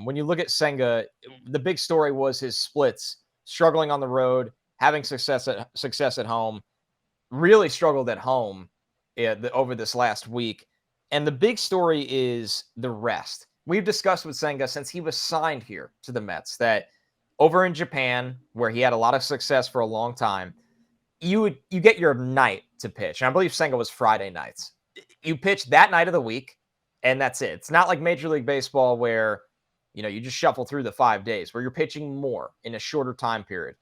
When you look at Senga, the big story was his splits, struggling on the road, having success at home. Really struggled at home over this last week. And the big story is the rest. We've discussed with Senga since he was signed here to the Mets that over in Japan, where he had a lot of success for a long time, you get your night to pitch. And I believe Senga was Friday nights. You pitch that night of the week, and that's it. It's not like Major League Baseball where you just shuffle through the 5 days, where you're pitching more in a shorter time period.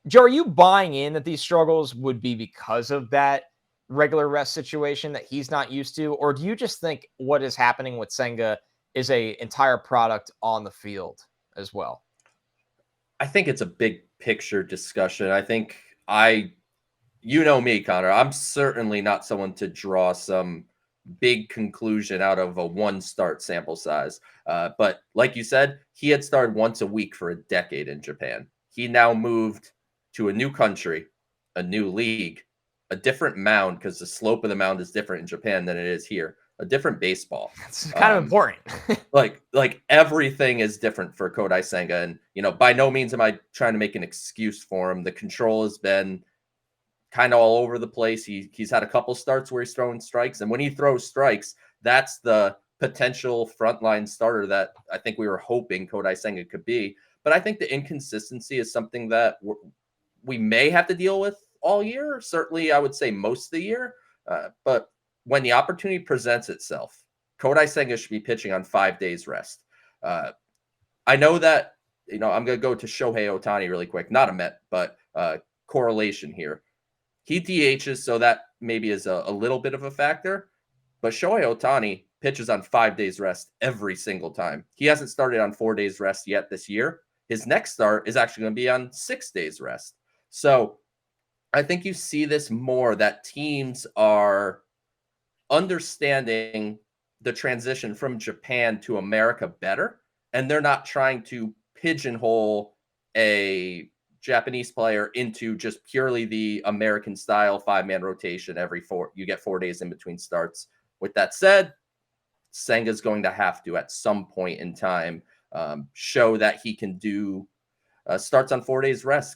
Joe, are you buying in that these struggles would be because of that regular rest situation that he's not used to? Or do you just think what is happening with Senga is a entire product on the field as well? I think it's a big picture discussion. I think you know me, Connor, I'm certainly not someone to draw some big conclusion out of a one start sample size. But like you said, he had started once a week for a decade in Japan. He now moved to a new country, a new league, a different mound, because the slope of the mound is different in Japan than it is here, a different baseball. It's kind of important. like everything is different for Kodai Senga. And, by no means am I trying to make an excuse for him. The control has been kind of all over the place. He's had a couple starts where he's throwing strikes. And when he throws strikes, that's the potential frontline starter that I think we were hoping Kodai Senga could be. But I think the inconsistency is something that we may have to deal with all year. Certainly, I would say most of the year. But when the opportunity presents itself, Kodai Senga should be pitching on 5 days rest. I know that, I'm going to go to Shohei Ohtani really quick. Not a Met, but correlation here. He DHs, so that maybe is a little bit of a factor. But Shohei Ohtani pitches on 5 days rest every single time. He hasn't started on 4 days rest yet this year. His next start is actually going to be on 6 days rest. So I think you see this more, that teams are understanding the transition from Japan to America better, and they're not trying to pigeonhole a Japanese player into just purely the American style 5-man rotation you get 4 days in between starts. With that said, Senga's going to have to, at some point in time, show that he can do starts on 4 days rest.